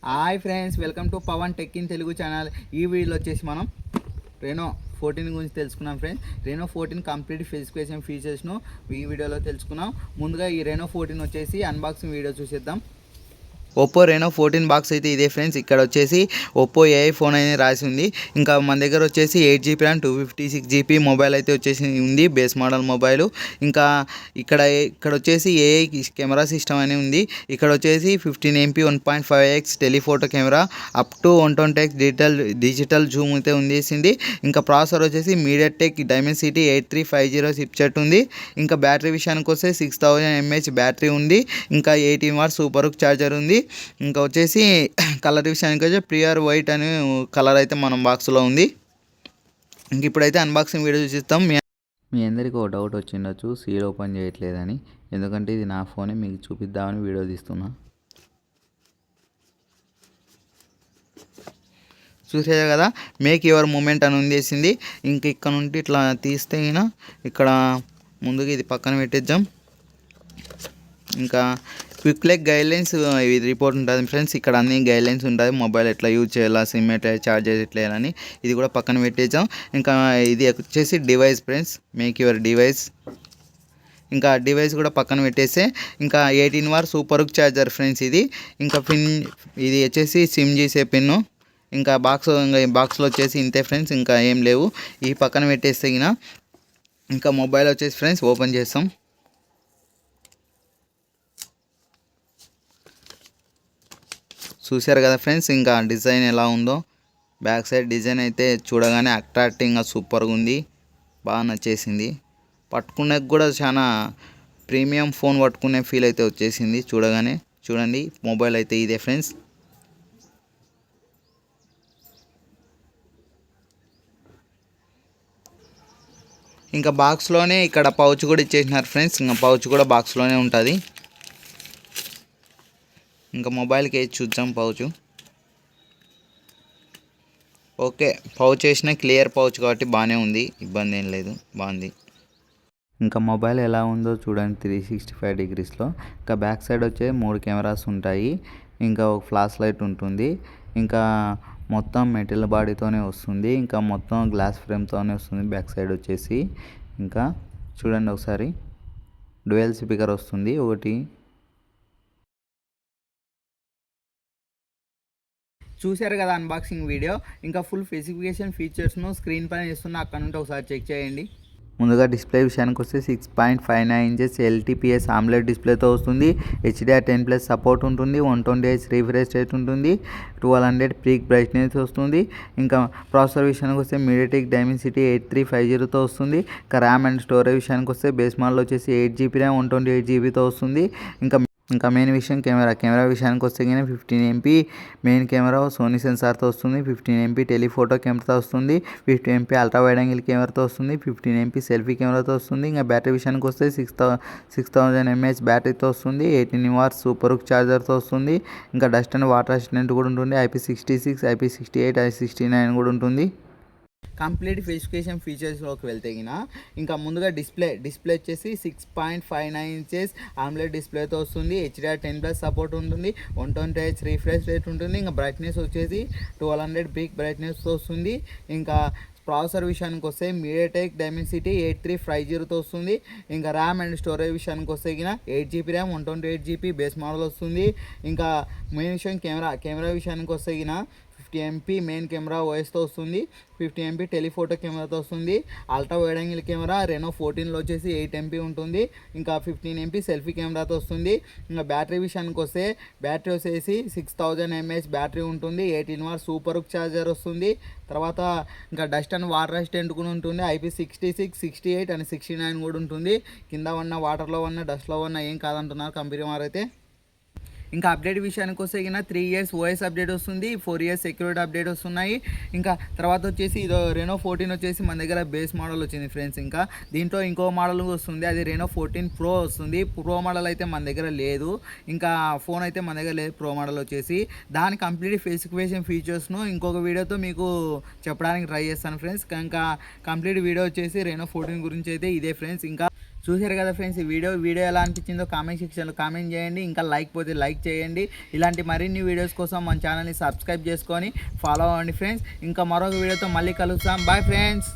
Hi friends, welcome to Pavan tech in Telugu channel. ఈ వీడియోలో వచ్చేసి మనం రెనో 14 గురించి తెలుసుకున్నాం ఫ్రెండ్స్. రెనో 14 కంప్లీట్ స్పెసిఫికేషన్ ఫీచర్స్ను ఈ వీడియోలో తెలుసుకున్నాం. ముందుగా ఈ రెనో 14 వచ్చేసి అన్బాక్సింగ్ వీడియో చూసేద్దాం. ఒప్పో రెనో 14 బాక్స్ అయితే ఇదే ఫ్రెండ్స్. ఇక్కడ వచ్చేసి ఒప్పో ఏఐ ఫోన్ అనేది రాసి ఉంది. ఇంకా మన దగ్గర వచ్చేసి 8GB ర్యామ్ 256GB మొబైల్ అయితే వచ్చేసి ఉంది, బేస్ మోడల్ మొబైల్. ఇంకా ఇక్కడ వచ్చేసి ఏఐ కెమెరా సిస్టమ్ అని ఉంది. ఇక్కడ వచ్చేసి 15MP 1.5x telephoto camera, up to 120x digital Zoom అయితే ఉందేసింది. ఇంకా ప్రాసెసర్ వచ్చేసి మీడియాటెక్ డైమెన్సిటీ 8350 చిప్సెట్ ఉంది. ఇంకా బ్యాటరీ విషయానికి వస్తే 6000 mAh బ్యాటరీ ఉంది. ఇంకా 18W సూపర్ ఛార్జర్ ఉంది. ఇంకా వచ్చేసి కలర్ విషయానికి వచ్చి ప్యూర్ వైట్ అనే కలర్ అయితే మనం బాక్స్లో ఉంది. ఇంక ఇప్పుడైతే అన్బాక్సింగ్ వీడియో చూసిస్తాం. మీ అందరికీ ఒక డౌట్ వచ్చిండొచ్చు, సీల్ ఓపెన్ చేయట్లేదని. ఎందుకంటే ఇది నా ఫోనే, మీకు చూపిద్దామని వీడియో తీస్తున్నా. చూసేదే కదా, మేక్ యువర్ మూమెంట్ అని ఉందేసింది. ఇంక ఇక్కడ నుండి ఇట్లా తీస్తే ఇక్కడ ముందుగా ఇది పక్కన పెట్టేద్దాం. ఇంకా క్విక్ లైక్ గైడ్లైన్స్ ఇది రిపోర్ట్ ఉంటుంది ఫ్రెండ్స్. ఇక్కడ అన్ని గైడ్లైన్స్ ఉంటుంది, మొబైల్ ఎట్లా యూజ్ చేయాలా, సిమ్ ఎట్లా ఛార్జెస్ ఎట్లా వేయాలని. ఇది కూడా పక్కన పెట్టేద్దాం. ఇంకా ఇది వచ్చేసి device friends, make your device. ఇంకా డివైస్ కూడా పక్కన పెట్టేస్తే ఇంకా 18W సూపర్ ఛార్జర్ ఫ్రెండ్స్ ఇది. ఇంకా ఇది వచ్చేసి సిమ్ చేసే పిన్ను. ఇంకా బాక్స్లో వచ్చేసి ఇంతే ఫ్రెండ్స్, ఇంకా ఏం లేవు. ఈ పక్కన పెట్టేస్తే ఇంకా మొబైల్ వచ్చేసి ఫ్రెండ్స్ ఓపెన్ చేస్తాం. చూశారు కదా ఫ్రెండ్స్, ఇంకా డిజైన్ ఎలా ఉందో. బ్యాక్ సైడ్ డిజైన్ అయితే చూడగానే అట్రాక్టింగ్గా సూపర్గా ఉంది, బాగా నచ్చేసింది. పట్టుకునే కూడా చాలా ప్రీమియం ఫోన్ పట్టుకునే ఫీల్ అయితే వచ్చేసింది చూడగానే. చూడండి, మొబైల్ అయితే ఇదే ఫ్రెండ్స్. ఇంకా బాక్స్లోనే ఇక్కడ పౌచ్ కూడా ఇచ్చేసినారు ఫ్రెండ్స్. ఇంకా పౌచ్ కూడా బాక్స్లోనే ఉంటుంది. ఇంకా మొబైల్కి వేసి చూద్దాం పౌచ్. ఓకే, పౌచ్ వేసిన క్లియర్ పౌచ్ కాబట్టి బాగానే ఉంది, ఇబ్బంది ఏం లేదు, బాగుంది. ఇంకా మొబైల్ ఎలా ఉందో చూడండి 365 డిగ్రీస్లో. ఇంకా బ్యాక్ సైడ్ వచ్చే 3 కెమెరాస్ ఉంటాయి. ఇంకా ఒక ఫ్లాష్ లైట్ ఉంటుంది. ఇంకా మొత్తం మెటల్ బాడీతోనే వస్తుంది. ఇంకా మొత్తం గ్లాస్ ఫ్రేమ్తోనే వస్తుంది బ్యాక్ సైడ్ వచ్చేసి. ఇంకా చూడండి ఒకసారి, డ్యూయల్ స్పీకర్ వస్తుంది ఒకటి. చూశారు కదా అన్బాక్సింగ్ వీడియో. ఇంకా ఫుల్ స్పెసిఫికేషన్ ఫీచర్స్ను స్క్రీన్ పైన ఇస్తున్నా, అక్కడ నుండి ఒకసారి చెక్ చేయండి. ముందుగా డిస్ప్లే విషయానికి వస్తే 6.59 ఇంచెస్ ఎల్టీపీఎస్ ఆమ్లెట్ డిస్ప్లేతో వస్తుంది. HDR10+ సపోర్ట్ ఉంటుంది. 120Hz రిఫ్రెష్ రేట్ ఉంటుంది. 1200 పీక్ బ్రైట్నెస్ వస్తుంది. ఇంకా ప్రాసెసర్ విషయానికి వస్తే మీడియాటెక్ డైమెన్సిటీ 8350తో వస్తుంది. ఇంకా ర్యామ్ అండ్ స్టోరేజ్ విషయానికి వస్తే బేస్ మోడల్ వచ్చేసి 8GB ర్యామ్ 128GBతో వస్తుంది. ఇంకా మెయిన్ విషయం కెమెరా విషయానికి వస్తే 15MP మెయిన్ కెమెరా సోనీ సెన్సార్తో వస్తుంది. 15MP టెలిఫోటో కెమెరాతో వస్తుంది. 50MP అల్ట్రా వైడ్ యాంగిల్ కెమెరాతో వస్తుంది. 15MP సెల్ఫీ కెమెరాతో వస్తుంది. ఇంకా బ్యాటరీ విషయానికి వస్తే 6000 mAh బ్యాటరీతో వస్తుంది. 18W సూపర్ ఛార్జర్తో వస్తుంది. ఇంకా డస్ట్ అండ్ వాటర్ అసిస్టెంట్ కూడా ఉంటుంది. IP66, IP68, IP69 కూడా ఉంటుంది. కంప్లీట్ స్పెసిఫికేషన్ ఫీచర్స్లోకి వెళ్తే ఇంకా ముందుగా డిస్ప్లే వచ్చేసి 6.59 ఇంచెస్ ఆమ్లెట్ డిస్ప్లేతో వస్తుంది. HDR10+ సపోర్ట్ ఉంటుంది. 120Hz రిఫ్రెష్ రేట్ ఉంటుంది. ఇంకా బ్రైట్నెస్ వచ్చేసి 1200 పీక్ బ్రైట్నెస్తో వస్తుంది. ఇంకా ప్రాసెసర్ విషయానికి వస్తే మీడియాటెక్ డైమెన్సిటీ 8350తో వస్తుంది. ఇంకా ర్యామ్ అండ్ స్టోరేజ్ విషయానికి వస్తే 8GB RAM 128GB base model వస్తుంది. ఇంకా మెయిన్ విషయం కెమెరా విషయానికి వస్తే 50MP మెయిన్ కెమెరా ఓఎస్తో వస్తుంది. 50MP టెలిఫోటో కెమెరాతో వస్తుంది. Ultra wide angle camera Reno 14లో వచ్చేసి 8MP ఉంటుంది. ఇంకా 15MP సెల్ఫీ కెమెరాతో వస్తుంది. ఇంకా బ్యాటరీ విషయానికి వస్తే బ్యాటరీ వచ్చేసి 6000 mAh బ్యాటరీ ఉంటుంది. 18W సూపర్ ఛార్జర్ వస్తుంది. తర్వాత ఇంకా డస్ట్ అండ్ వాటర్ అసిస్టెంట్ కూడా ఉంటుంది. IP66, 68 అండ్ 69 కూడా ఉంటుంది. కింద ఉన్న వాటర్లో ఉన్న డస్ట్లో ఉన్న ఏం కాదంటున్నారు కంపెనీ వారు అయితే. ఇంకా అప్డేట్ విషయానికి వస్తే 3 years OS అప్డేట్ వస్తుంది. 4 years సెక్యూరిటీ అప్డేట్ వస్తున్నాయి. ఇంకా తర్వాత వచ్చేసి ఇదో రెనో 14 వచ్చేసి మన దగ్గర బేస్ మోడల్ వచ్చింది ఫ్రెండ్స్. ఇంకా దీంట్లో ఇంకో మోడల్ వస్తుంది, అది రెనో 14 Pro వస్తుంది. ప్రో మోడల్ అయితే మన దగ్గర లేదు. ఇంకా ఫోన్ అయితే మన దగ్గర లేదు ప్రో మోడల్ వచ్చేసి. దాని కంప్లీట్ స్పెసిఫికేషన్ ఫీచర్స్ను ఇంకొక వీడియోతో మీకు చెప్పడానికి ట్రై చేస్తాను ఫ్రెండ్స్. ఇంకా కంప్లీట్ వీడియో వచ్చేసి రెనో 14 గురించి అయితే ఇదే ఫ్రెండ్స్. ఇంకా చూశారు కదా ఫ్రెండ్స్, ఈ వీడియో ఎలా అనిపించిందో కామెంట్ సెక్షన్లో కామెంట్ చేయండి. ఇంకా లైక్ పోతే లైక్ చేయండి. ఇలాంటి మరిన్ని వీడియోస్ కోసం మన ఛానల్ని సబ్స్క్రైబ్ చేసుకొని ఫాలో అవ్వండి ఫ్రెండ్స్. ఇంకా మరొక వీడియోతో మళ్ళీ కలుస్తాం. Bye friends.